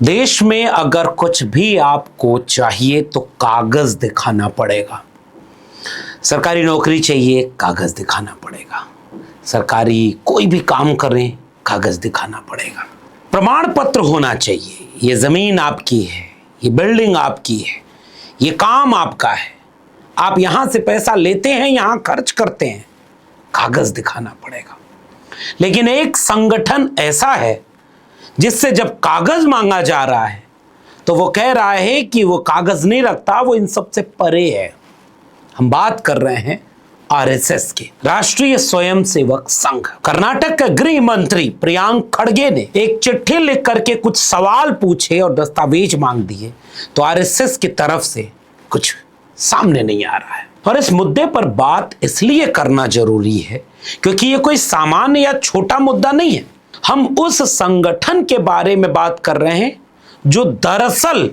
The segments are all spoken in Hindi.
देश में अगर कुछ भी आपको चाहिए तो कागज दिखाना पड़ेगा। सरकारी नौकरी चाहिए, कागज दिखाना पड़ेगा। सरकारी कोई भी काम करें, कागज दिखाना पड़ेगा। प्रमाण पत्र होना चाहिए, ये जमीन आपकी है, ये बिल्डिंग आपकी है, ये काम आपका है, आप यहां से पैसा लेते हैं, यहां खर्च करते हैं, कागज दिखाना पड़ेगा। लेकिन एक संगठन ऐसा है जिससे जब कागज मांगा जा रहा है तो वो कह रहा है कि वो कागज नहीं रखता, वो इन सबसे परे है। हम बात कर रहे हैं आरएसएस के, राष्ट्रीय स्वयंसेवक संघ। कर्नाटक के गृह मंत्री प्रियांक खड़गे ने एक चिट्ठी लिख करके कुछ सवाल पूछे और दस्तावेज मांग दिए, तो आरएसएस की तरफ से कुछ सामने नहीं आ रहा है। और इस मुद्दे पर बात इसलिए करना जरूरी है क्योंकि ये कोई सामान्य या छोटा मुद्दा नहीं है। हम उस संगठन के बारे में बात कर रहे हैं जो दरअसल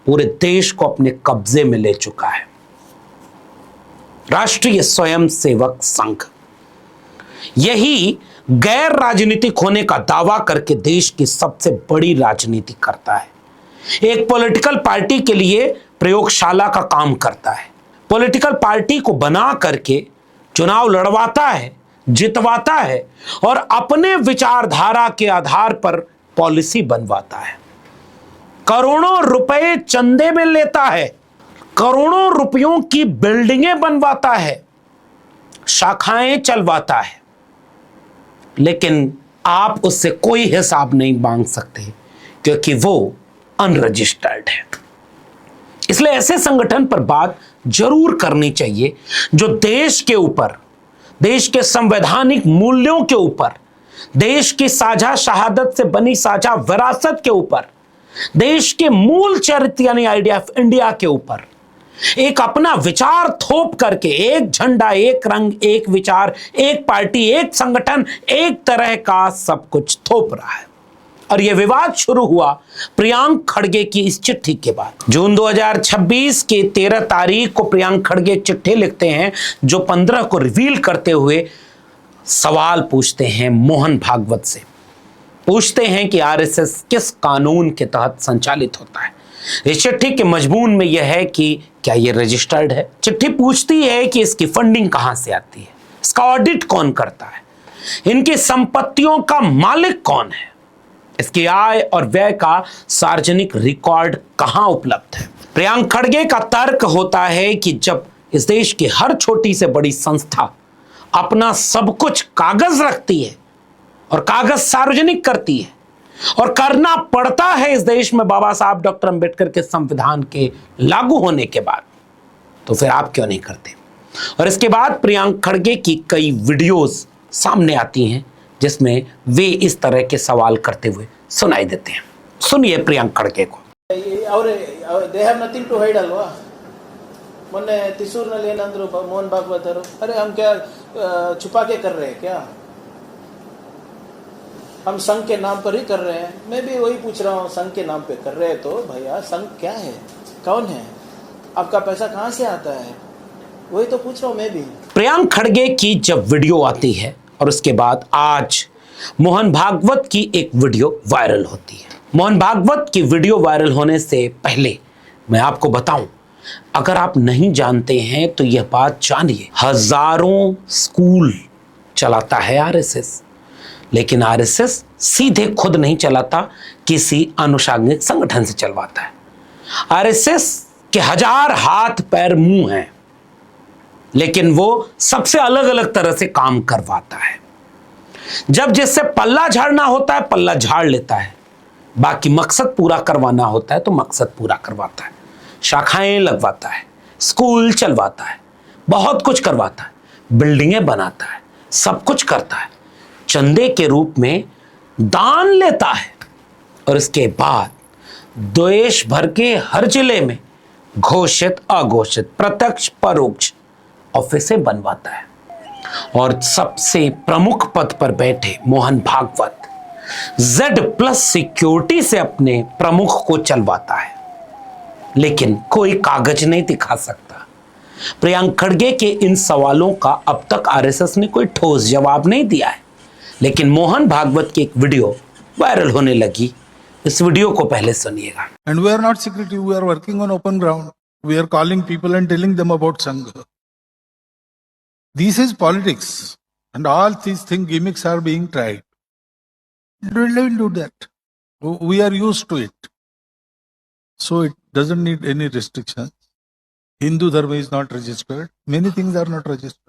पूरे देश को अपने कब्जे में ले चुका है, राष्ट्रीय स्वयंसेवक संघ। यही गैर राजनीतिक होने का दावा करके देश की सबसे बड़ी राजनीति करता है। एक पॉलिटिकल पार्टी के लिए प्रयोगशाला का काम करता है, पॉलिटिकल पार्टी को बना करके चुनाव लड़वाता है, जितवाता है और अपने विचारधारा के आधार पर पॉलिसी बनवाता है। करोड़ों रुपए चंदे में लेता है, करोड़ों रुपयों की बिल्डिंगें बनवाता है, शाखाएं चलवाता है, लेकिन आप उससे कोई हिसाब नहीं मांग सकते क्योंकि वो अनरजिस्टर्ड है। इसलिए ऐसे संगठन पर बात जरूर करनी चाहिए जो देश के ऊपर, देश के संवैधानिक मूल्यों के ऊपर, देश की साझा शहादत से बनी साझा विरासत के ऊपर, देश के मूल चरित्र यानी आइडिया ऑफ इंडिया के ऊपर एक अपना विचार थोप करके, एक झंडा, एक रंग, एक विचार, एक पार्टी, एक संगठन, एक तरह का सब कुछ थोप रहा है। और यह विवाद शुरू हुआ प्रियांक खड़गे की इस चिट्ठी के बाद। जून 2026 के 13 तारीख को प्रियांक खड़गे चिट्ठी लिखते हैं जो 15 को रिवील करते हुए सवाल पूछते हैं मोहन भागवत से। पूछते हैं कि आरएसएस किस कानून के तहत संचालित होता है। इस चिट्ठी के मजमून में यह है कि क्या यह रजिस्टर्ड है। चिट्ठी पूछती है कि इसकी फंडिंग कहां से आती है, इसका ऑडिट कौन करता है, इनकी संपत्तियों का मालिक कौन है, इसकी आय और व्यय का सार्वजनिक रिकॉर्ड कहां उपलब्ध है। प्रियांक खड़गे का तर्क होता है कि जब इस देश की हर छोटी से बड़ी संस्था अपना सब कुछ कागज रखती है और कागज सार्वजनिक करती है और करना पड़ता है इस देश में बाबा साहब डॉक्टर अंबेडकर के संविधान के लागू होने के बाद, तो फिर आप क्यों नहीं करते। और इसके बाद प्रियांक खड़गे की कई वीडियोस सामने आती हैं जिसमें वे इस तरह के सवाल करते हुए सुनाई देते हैं। सुनिए प्रियांक खड़गे को। they have nothing to hide ಅಲ್ವಾ। ಮೊನ್ನೆ ತಿಸೂರಿನಲ್ಲಿ ಏನಂದ್ರು ಮೋಹನ್ ಭಾಗವತ್ ಅವರು, अरे हम क्या छुपा के कर रहे हैं क्या, हम संघ के नाम पर ही कर रहे हैं। मैं भी वही पूछ रहा हूँ, संघ के नाम पे कर रहे हैं तो भैया संघ क्या है, कौन है, आपका पैसा कहाँ से आता है, वही तो पूछ रहा हूँ मैं भी। प्रियांक खड़गे की जब वीडियो आती है और उसके बाद आज मोहन भागवत की एक वीडियो वायरल होती है। मोहन भागवत की वीडियो वायरल होने से पहले मैं आपको बताऊं, अगर आप नहीं जानते हैं तो यह बात जानिए, हजारों स्कूल चलाता है आरएसएस, लेकिन आरएसएस सीधे खुद नहीं चलाता, किसी अनुषंगिक संगठन से चलवाता है। आरएसएस के हजार हाथ पैर मुंह हैं, लेकिन वो सबसे अलग अलग तरह से काम करवाता है। जब जिससे पल्ला झाड़ना होता है पल्ला झाड़ लेता है, बाकी मकसद पूरा करवाना होता है तो मकसद पूरा करवाता है। शाखाएं लगवाता है, स्कूल चलवाता है, बहुत कुछ करवाता है, बिल्डिंगें बनाता है, सब कुछ करता है, चंदे के रूप में दान लेता है और इसके बाद देश भर के हर जिले में घोषित अघोषित प्रत्यक्ष परोक्ष ऑफिसें बनवाता है। और सबसे प्रमुख पद पर बैठे मोहन भागवत Z+ सिक्योरिटी से अपने प्रमुख को चलवाता है, लेकिन कोई कागज नहीं दिखा सकता। प्रियांक खड़गे के इन सवालों का अब तक आरएसएस ने कोई ठोस जवाब नहीं दिया है, लेकिन मोहन भागवत की एक वीडियो वायरल होने लगी इस वीडियो को पहले सुनिएगा। And we are not secretive. We are working on open ground. We are calling people and telling them about Sangha. This is politics. And all these things, gimmicks are being tried. Don't do that. We are used to it. So it doesn't need any restrictions. Hindu Dharma is not registered. Many things are not registered.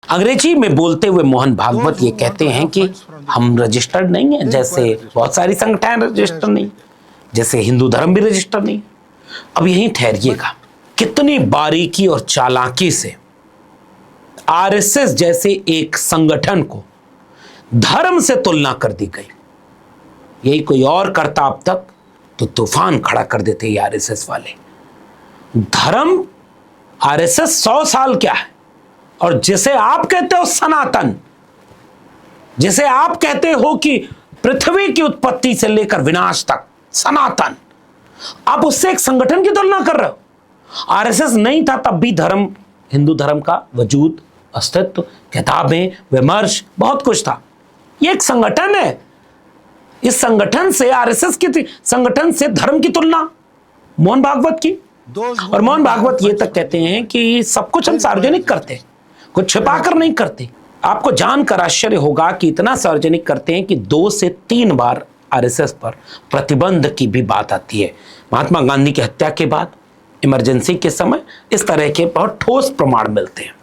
अंग्रेजी में बोलते हुए मोहन भागवत ये कहते हैं कि हम रजिस्टर्ड नहीं है, जैसे बहुत सारी संगठन रजिस्टर नहीं, जैसे हिंदू धर्म भी रजिस्टर नहीं। अब यहीं ठहरिएगा, कितनी बारीकी और चालाकी से आरएसएस जैसे एक संगठन को धर्म से तुलना कर दी गई। यही कोई और करता अब तक तो तूफान खड़ा कर देते ये आरएसएस वाले। धर्म आरएसएस 100 साल क्या है, और जिसे आप कहते हो सनातन, जिसे आप कहते हो कि पृथ्वी की उत्पत्ति से लेकर विनाश तक सनातन, आप उससे एक संगठन की तुलना कर रहे हो। आरएसएस नहीं था तब भी धर्म, हिंदू धर्म का वजूद, अस्तित्व, किताबें, विमर्श, बहुत कुछ था। ये एक संगठन है। इस संगठन से, आरएसएस की संगठन से धर्म की तुलना मोहन भागवत की। और मोहन भागवत ये तक कहते हैं कि सब कुछ हम सार्वजनिक करते हैं, कुछ छिपा कर नहीं करते। आपको जानकर आश्चर्य होगा कि इतना सार्वजनिक करते हैं कि 2 से 3 बार आरएसएस पर प्रतिबंध की भी बात आती है। महात्मा गांधी की हत्या के बाद, इमरजेंसी के समय इस तरह के बहुत ठोस प्रमाण मिलते हैं।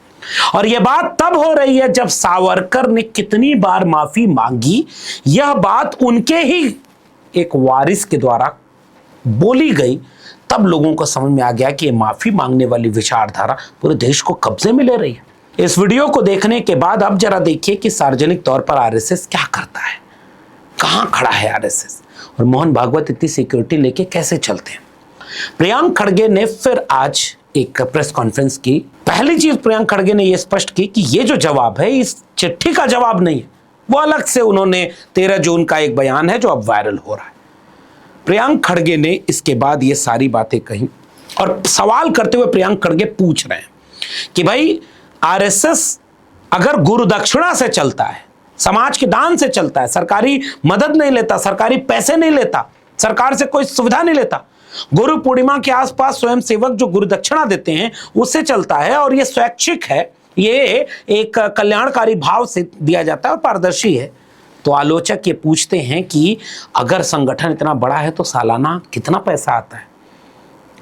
और यह बात तब हो रही है जब सावरकर ने कितनी बार माफी मांगी। यह बात उनके ही एक वारिस के द्वारा बोली गई, तब लोगों को समझ में आ गया कि ये माफी मांगने वाली विचारधारा पूरे देश को कब्जे में ले रही है। इस वीडियो को देखने के बाद अब जरा देखिए कि सार्वजनिक तौर पर आरएसएस क्या करता है, कहां खड़ा है आरएसएस, और मोहन भागवत इतनी सिक्योरिटी लेके कैसे चलते हैं। प्रियंक खड़गे ने फिर आज एक प्रेस कॉन्फ्रेंस की। पहली चीज प्रियंक खड़गे ने यह स्पष्ट की कि यह जो जवाब है इस चिट्ठी का जवाब नहीं है, वो अलग से उन्होंने 13 जून का एक बयान है जो अब वायरल हो रहा है। प्रियंक खड़गे ने इसके बाद ये सारी बातें कही, और सवाल करते हुए प्रियंक खड़गे पूछ रहे हैं कि भाई आरएसएस अगर गुरु दक्षिणा से चलता है, समाज के दान से चलता है, सरकारी मदद नहीं लेता, सरकारी पैसे नहीं लेता, सरकार से कोई सुविधा नहीं लेता, गुरु पूर्णिमा के आसपास स्वयं सेवक जो गुरु दक्षिणा देते हैं उससे चलता है, और ये स्वैच्छिक है, ये एक कल्याणकारी भाव से दिया जाता है और पारदर्शी है, तो आलोचक ये पूछते हैं कि अगर संगठन इतना बड़ा है तो सालाना कितना पैसा आता है,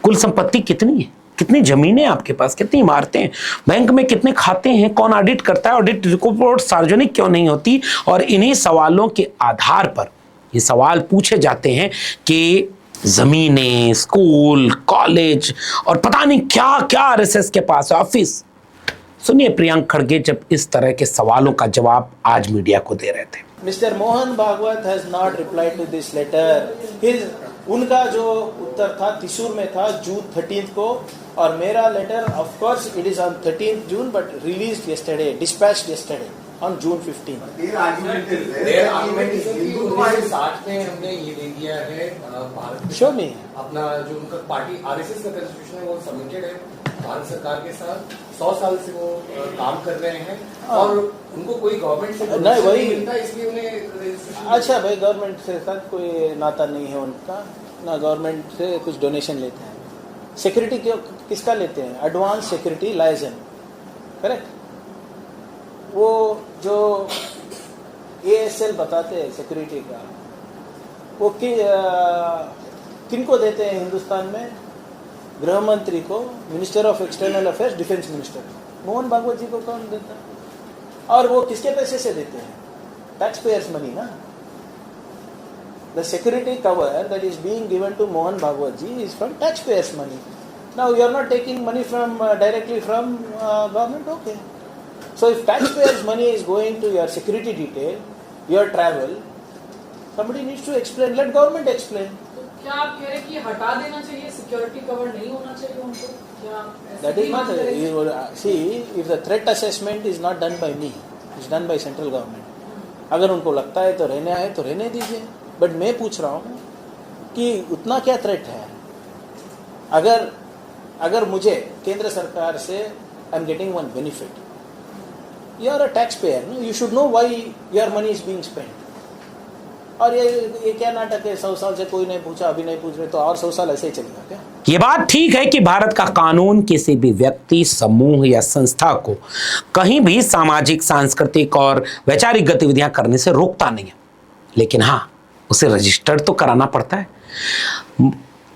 कुल संपत्ति कितनी है, कितनी जमीनें आपके पास, कितनी इमारतें हैं, बैंक में कितने खाते हैं, कौन ऑडिट करता है, ऑडिट रिपोर्ट सार्वजनिक क्यों नहीं होती। और इन्हीं सवालों के आधार पर ये सवाल पूछे जाते हैं कि जमीनें, स्कूल, कॉलेज और पता नहीं क्या क्या आरएसएस के पास ऑफिस। सुनिए प्रियंक खड़गे जब इस तरह के सवालों का जवाब आज मीडिया को दे रहे थे। Mister Mohan Bhagwat has not replied to this letter. उनका जो उत्तर था त्रिशूर में था जून 13 को, और मेरा letter of course it is on 13 June but released yesterday, dispatched yesterday on June 15। साथ में हमने ये दे दिया है भारत शो में अपना जो उनका पार्टी आरएसएस का कॉन्स्टिट्यूशन है वो सबमिटेड है भारत सरकार के साथ। 100 साल से वो काम कर रहे हैं और उनको कोई गवर्नमेंट से नहीं वही मिलता, इसलिए उन्हें अच्छा भाई गवर्नमेंट से साथ कोई नाता नहीं है उनका, ना गवर्नमेंट से कुछ डोनेशन लेते हैं। सिक्योरिटी किसका लेते हैं? Advance security liaison, correct. वो जो एएसएल बताते हैं सिक्योरिटी का, वो किनको देते हैं हिंदुस्तान में? गृह मंत्री को, minister of external affairs, defence minister. Mohan Bhagwat ji को कौन देता है? और वो किसके पैसे से देते हैं? टैक्स पेयर्स मनी ना। The security cover that is being given to Mohan Bhagwat ji is from taxpayers' money. Now you are not taking money from directly from government, okay? So if taxpayers' money is going to your security detail, your travel, somebody needs to explain. Let government explain. क्या आप कह रहे हैं कि हटा देना चाहिए, सिक्योरिटी कवर नहीं होना चाहिए उनको? क्या That is not. See, if the threat assessment is not done by me, it's done by central government. अगर उनको लगता है तो रहने आए तो रहने दीजिए, बट मैं पूछ रहा हूँ कि उतना क्या थ्रेट है? अगर मुझे केंद्र सरकार से I am getting one benefit, you are a tax payer, you should know why your money is being spent. और ये क्या नाटक है, 100 साल से कोई नहीं पूछा, अभी नहीं पूछ रहे, तो और 100 साल ऐसे ही चलेगा क्या? ये बात ठीक है कि भारत का कानून किसी भी व्यक्ति, समूह या संस्था को कहीं भी सामाजिक, सांस्कृतिक और वैचारिक गतिविधियां करने से रोकता नहीं है, लेकिन हाँ, उसे रजिस्टर्ड तो कराना पड़ता है।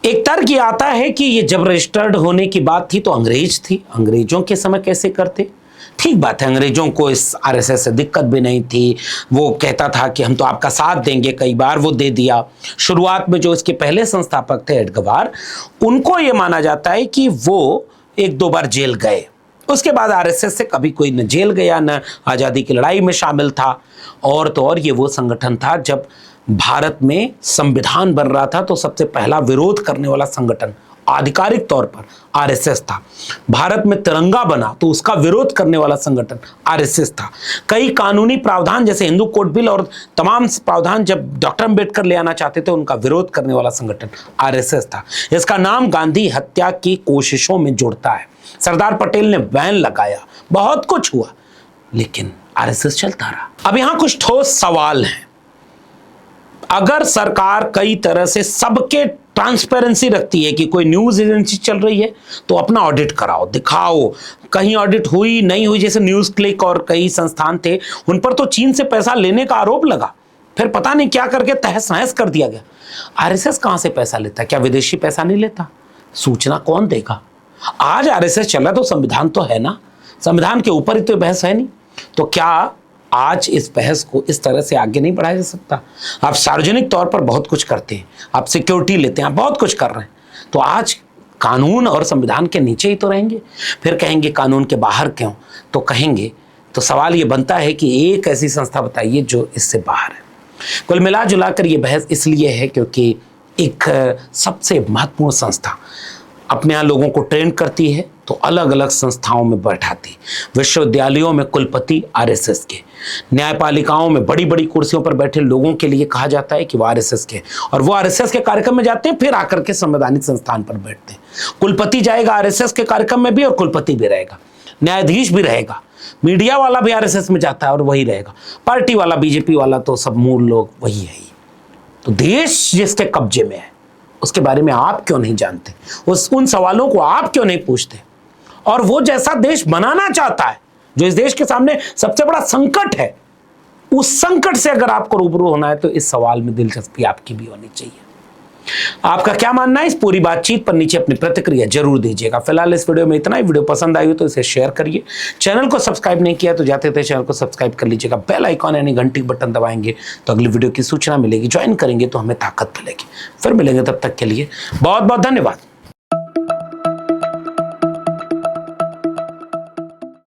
एक तर्क ये आता है कि ये जब रजिस्टर्ड होने की बात थी तो अंग्रेज थी, अंग्रेजों के समय कैसे करते? ठीक बात है, अंग्रेजों को इस आरएसएस से दिक्कत भी नहीं थी, वो कहता था कि हम तो आपका साथ देंगे, कई बार वो दे दिया। शुरुआत में जो इसके पहले संस्थापक थे एडगवार, उनको ये माना जाता है कि वो 1-2 बार जेल गए, उसके बाद आरएसएस से कभी कोई न जेल गया न आज़ादी की लड़ाई में शामिल था। और तो और ये वो संगठन था, जब भारत में संविधान बन रहा था तो सबसे पहला विरोध करने वाला संगठन आधिकारिक तौर पर आरएसएस था। भारत में तिरंगा बना तो उसका विरोध करने वाला संगठन आरएसएस था। कई कानूनी प्रावधान जैसे हिंदू कोड बिल और तमाम प्रावधान जब डॉक्टर अंबेडकर ले आना चाहते थे, उनका विरोध करने वाला संगठन आरएसएस था। इसका नाम गांधी हत्या की कोशिशों में जुड़ता है। सरदार पटेल ने बैन लगाया, बहुत कुछ हुआ, लेकिन आरएसएस चलता रहा। अब यहां कुछ ठोस सवाल हैं। अगर सरकार कई तरह से सबके ट्रांसपेरेंसी रखती है कि कोई न्यूज एजेंसी चल रही है तो अपना ऑडिट कराओ, दिखाओ कहीं ऑडिट हुई नहीं हुई, जैसे न्यूज क्लिक और कई संस्थान थे, उन पर तो चीन से पैसा लेने का आरोप लगा, फिर पता नहीं क्या करके तहस नहस कर दिया गया। आरएसएस कहां से पैसा लेता है? क्या विदेशी पैसा नहीं लेता? सूचना कौन देगा? आज आरएसएस चल रहा तो संविधान तो है ना, संविधान के ऊपर ही तो बहस है नहीं, तो क्या आज इस बहस को इस तरह से आगे नहीं बढ़ाया जा सकता? आप सार्वजनिक तौर पर बहुत कुछ करते हैं, आप सिक्योरिटी लेते हैं, आप बहुत कुछ कर रहे हैं, तो आज कानून और संविधान के नीचे ही तो रहेंगे, फिर कहेंगे कानून के बाहर क्यों? तो कहेंगे, तो सवाल ये बनता है कि एक ऐसी संस्था बताइए जो इससे बाहर है। कुल मिला जुला कर ये बहस इसलिए है क्योंकि एक सबसे महत्वपूर्ण संस्था अपने यहाँ लोगों को ट्रेन करती है तो अलग अलग संस्थाओं में बैठाती, विश्वविद्यालयों में कुलपति आरएसएस के, न्यायपालिकाओं में बड़ी बड़ी कुर्सियों पर बैठे लोगों के लिए कहा जाता है कि वो आरएसएस के, और वो आरएसएस के कार्यक्रम में जाते हैं, फिर आकर के संवैधानिक संस्थान पर बैठते हैं। कुलपति जाएगा आरएसएस के कार्यक्रम में भी और कुलपति भी रहेगा, न्यायाधीश भी रहेगा, मीडिया वाला भी आरएसएस में जाता है और वही रहेगा, पार्टी वाला, बीजेपी वाला, तो सब मूल लोग वही है ही। तो देश जिसके कब्जे में है उसके बारे में आप क्यों नहीं जानते? उन सवालों को आप क्यों नहीं पूछते? और वो जैसा देश बनाना चाहता है, जो इस देश के सामने सबसे बड़ा संकट है, उस संकट से अगर आपको रूबरू होना है तो इस सवाल में दिलचस्पी आपकी भी होनी चाहिए। आपका क्या मानना है इस पूरी बातचीत पर? नीचे अपनी प्रतिक्रिया जरूर दीजिएगा। फिलहाल इस वीडियो में इतना ही। वीडियो पसंद आई हो तो इसे शेयर करिए। चैनल को सब्सक्राइब नहीं किया तो जाते थे चैनल को सब्सक्राइब कर लीजिएगा। बेल आइकॉन यानी घंटी बटन दबाएंगे तो अगली वीडियो की सूचना मिलेगी। ज्वाइन करेंगे तो हमें ताकत मिलेगी। फिर मिलेंगे, तब तक के लिए बहुत बहुत धन्यवाद।